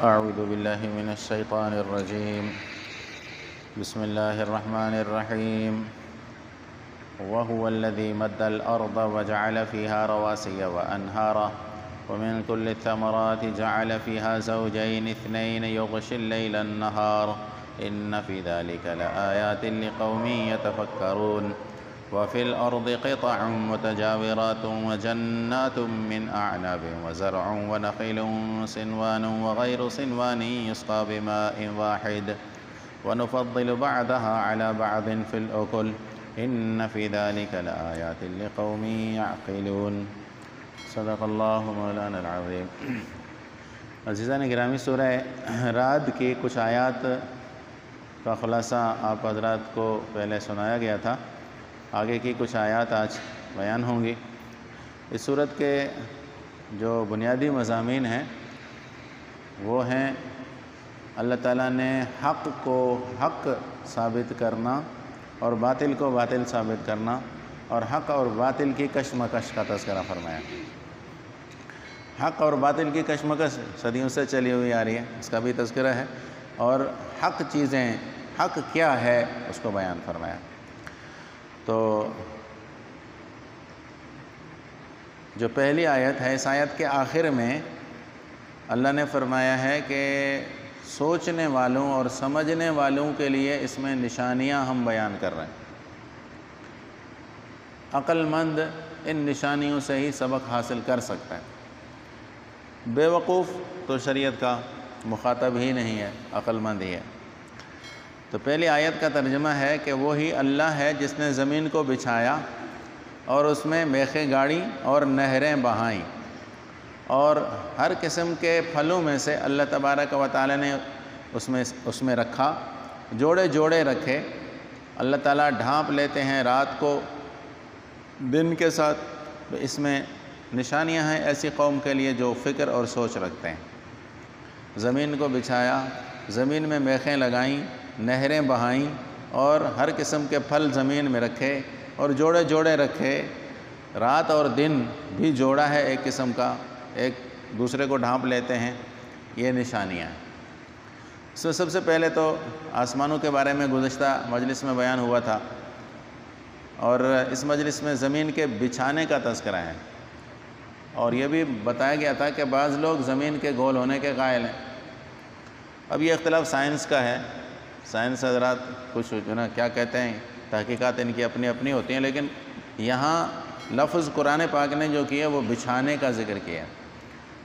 أعوذ بالله من الشيطان الرجيم. بسم الله الرحمن الرحيم. وهو الذي مد الأرض وجعل فيها رواسي وأنهارا ومن كل الثمرات جعل فيها زوجين اثنين يغشي الليل النهار إن في ذلك لآيات لقوم يتفكرون. وفي الأرض قطع متجاورات وجنات من أعناب وزرع ونخيل صنوان وغير صنوان يسقى بماء واحد ونفضل بعضها على بعض في الأكل إن في ذلك لآيات لقوم يعقلون. صدق اللہ مولانا العظیم. عزیزان گرامی، سورہ رعد کی کچھ آیات کا خلاصہ آپ حضرات کو پہلے سنایا گیا تھا. آگے کی کچھ آیات آج بیان ہوں گی. اس سورت کے جو بنیادی مضامین ہیں وہ ہیں اللہ تعالیٰ نے حق کو حق ثابت کرنا اور باطل کو باطل ثابت کرنا اور حق اور باطل کی کشمکش کا تذکرہ فرمایا. حق اور باطل کی کشمکش صدیوں سے چلی ہوئی آ رہی ہے، اس کا بھی تذکرہ ہے، اور حق چیزیں، حق کیا ہے اس کو بیان فرمایا. تو جو پہلی آیت ہے، اس آیت کے آخر میں اللہ نے فرمایا ہے کہ سوچنے والوں اور سمجھنے والوں کے لیے اس میں نشانیاں ہم بیان کر رہے ہیں. عقل مند ان نشانیوں سے ہی سبق حاصل کر سکتا ہے. بے وقوف تو شریعت کا مخاطب ہی نہیں ہے، عقل مند ہی ہے. تو پہلی آیت کا ترجمہ ہے کہ وہی اللہ ہے جس نے زمین کو بچھایا اور اس میں میخیں گاڑی اور نہریں بہائیں، اور ہر قسم کے پھلوں میں سے اللہ تبارک و تعالی نے اس میں رکھا، جوڑے جوڑے رکھے. اللہ تعالیٰ ڈھانپ لیتے ہیں رات کو دن کے ساتھ. اس میں نشانیاں ہیں ایسی قوم کے لیے جو فکر اور سوچ رکھتے ہیں. زمین کو بچھایا، زمین میں میخیں لگائیں، نہریں بہائیں، اور ہر قسم کے پھل زمین میں رکھے اور جوڑے جوڑے رکھے. رات اور دن بھی جوڑا ہے ایک قسم کا، ایک دوسرے کو ڈھانپ لیتے ہیں. یہ نشانیاں ہیں. اس میں سب سے پہلے تو آسمانوں کے بارے میں گزشتہ مجلس میں بیان ہوا تھا، اور اس مجلس میں زمین کے بچھانے کا تذکرہ ہے. اور یہ بھی بتایا گیا تھا کہ بعض لوگ زمین کے گول ہونے کے قائل ہیں. اب یہ اختلاف سائنس کا ہے. سائنس حضرات کچھ جو نا کیا کہتے ہیں، تحقیقات ان کی اپنی اپنی ہوتی ہیں، لیکن یہاں لفظ قرآن پاک نے جو کیا وہ بچھانے کا ذکر کیا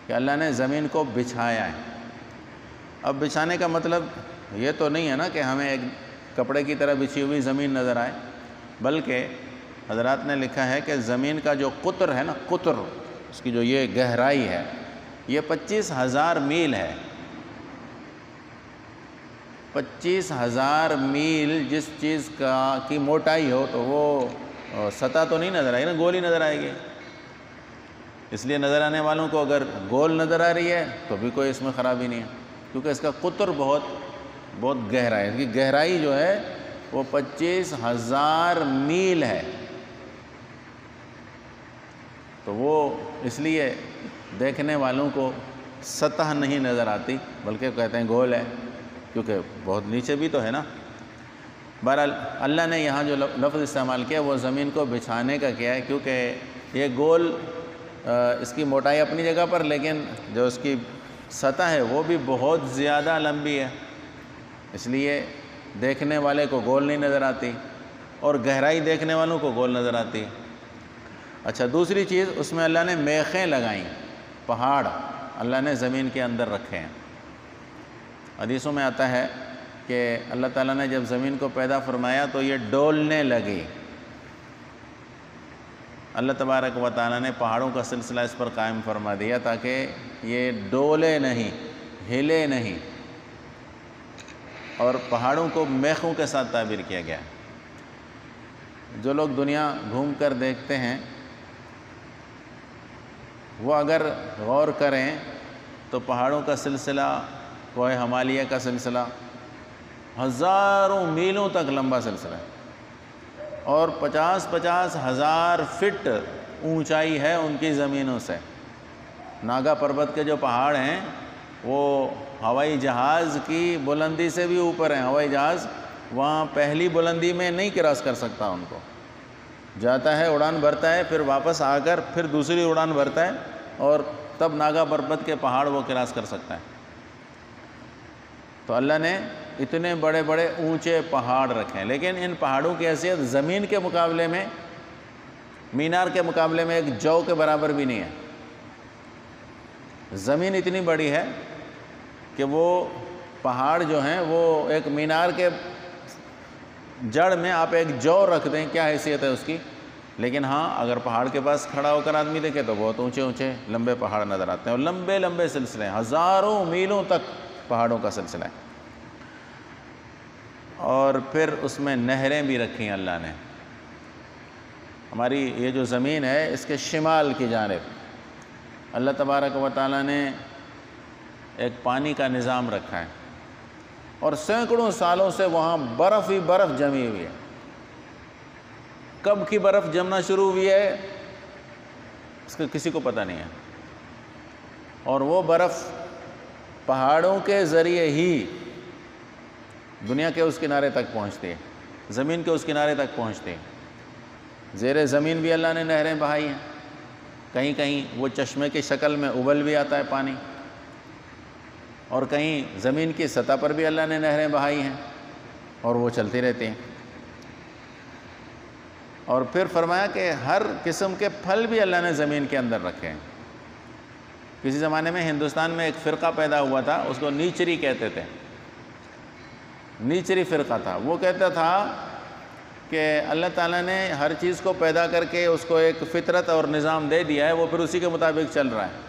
کہ اللہ نے زمین کو بچھایا ہے. اب بچھانے کا مطلب یہ تو نہیں ہے نا کہ ہمیں ایک کپڑے کی طرح بچھی ہوئی زمین نظر آئے، بلکہ حضرات نے لکھا ہے کہ زمین کا جو قطر ہے نا، قطر اس کی جو یہ گہرائی ہے، یہ 25,000 میل ہے. 25,000 میل جس چیز کی موٹائی ہو تو وہ سطح تو نہیں نظر آئے گی نا، گول ہی نظر آئے گی. اس لیے نظر آنے والوں کو اگر گول نظر آ رہی ہے تو بھی کوئی اس میں خرابی نہیں ہے، کیونکہ اس کا قطر بہت گہرا ہے. اس کی گہرائی جو ہے وہ 25,000 میل ہے. تو وہ اس لیے دیکھنے والوں کو سطح نہیں نظر آتی، بلکہ کہتے ہیں گول ہے، کیونکہ بہت نیچے بھی تو ہے نا. بہرحال اللہ نے یہاں جو لفظ استعمال کیا وہ زمین کو بچھانے کا کیا ہے، کیونکہ یہ گول اس کی موٹائی اپنی جگہ پر، لیکن جو اس کی سطح ہے وہ بھی بہت زیادہ لمبی ہے. اس لیے دیکھنے والے کو گول نہیں نظر آتی، اور گہرائی دیکھنے والوں کو گول نظر آتی. اچھا، دوسری چیز اس میں اللہ نے میخیں لگائیں. پہاڑ اللہ نے زمین کے اندر رکھے ہیں. حدیثوں میں آتا ہے کہ اللہ تعالیٰ نے جب زمین کو پیدا فرمایا تو یہ ڈولنے لگی. اللہ تبارک و تعالیٰ نے پہاڑوں کا سلسلہ اس پر قائم فرما دیا تاکہ یہ ڈولے نہیں، ہلے نہیں. اور پہاڑوں کو میخوں کے ساتھ تعبیر کیا گیا. جو لوگ دنیا گھوم کر دیکھتے ہیں وہ اگر غور کریں تو پہاڑوں کا سلسلہ، کوہ ہمالیہ کا سلسلہ ہزاروں میلوں تک لمبا سلسلہ ہے، اور 50,000 فٹ اونچائی ہے ان کی زمینوں سے. ناگا پربت کے جو پہاڑ ہیں وہ ہوائی جہاز کی بلندی سے بھی اوپر ہیں. ہوائی جہاز وہاں پہلی بلندی میں نہیں کراس کر سکتا، ان کو جاتا ہے، اڑان بھرتا ہے، پھر واپس آ کر پھر دوسری اڑان بھرتا ہے اور تب ناگا پربت کے پہاڑ وہ کراس کر سکتا ہے. تو اللہ نے اتنے بڑے بڑے اونچے پہاڑ رکھے ہیں، لیکن ان پہاڑوں کی حیثیت زمین کے مقابلے میں، مینار کے مقابلے میں ایک جو کے برابر بھی نہیں ہے. زمین اتنی بڑی ہے کہ وہ پہاڑ جو ہیں وہ ایک مینار کے جڑ میں آپ ایک جو رکھ دیں، کیا حیثیت ہے اس کی. لیکن ہاں اگر پہاڑ کے پاس کھڑا ہو کر آدمی دیکھے تو بہت اونچے اونچے لمبے پہاڑ نظر آتے ہیں، اور لمبے لمبے سلسلے، ہزاروں میلوں تک پہاڑوں کا سلسلہ ہے. اور پھر اس میں نہریں بھی رکھی ہیں اللہ نے. ہماری یہ جو زمین ہے اس کے شمال کی جانب اللہ تبارک و تعالیٰ نے ایک پانی کا نظام رکھا ہے، اور سینکڑوں سالوں سے وہاں برف ہی برف جمی ہوئی ہے. کب کی برف جمنا شروع ہوئی ہے اس کا کسی کو پتہ نہیں ہے، اور وہ برف پہاڑوں کے ذریعے ہی دنیا کے اس کنارے تک پہنچتی ہے، زمین کے اس کنارے تک پہنچتی ہے. زیر زمین بھی اللہ نے نہریں بہائی ہیں، کہیں کہیں وہ چشمے کی شکل میں ابل بھی آتا ہے پانی، اور کہیں زمین کی سطح پر بھی اللہ نے نہریں بہائی ہیں اور وہ چلتی رہتی ہیں. اور پھر فرمایا کہ ہر قسم کے پھل بھی اللہ نے زمین کے اندر رکھے ہیں. کسی زمانے میں ہندوستان میں ایک فرقہ پیدا ہوا تھا، اس کو نیچری کہتے تھے، نیچری فرقہ تھا. وہ کہتا تھا کہ اللہ تعالیٰ نے ہر چیز کو پیدا کر کے اس کو ایک فطرت اور نظام دے دیا ہے، وہ پھر اسی کے مطابق چل رہا ہے.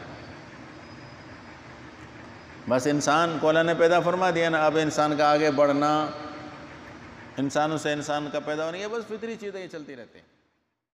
بس انسان کو اللہ نے پیدا فرما دیا نا، اب انسان کا آگے بڑھنا، انسانوں سے انسان کا پیدا ہونا، یہ بس فطری چیزیں یہ چلتی رہتی ہیں.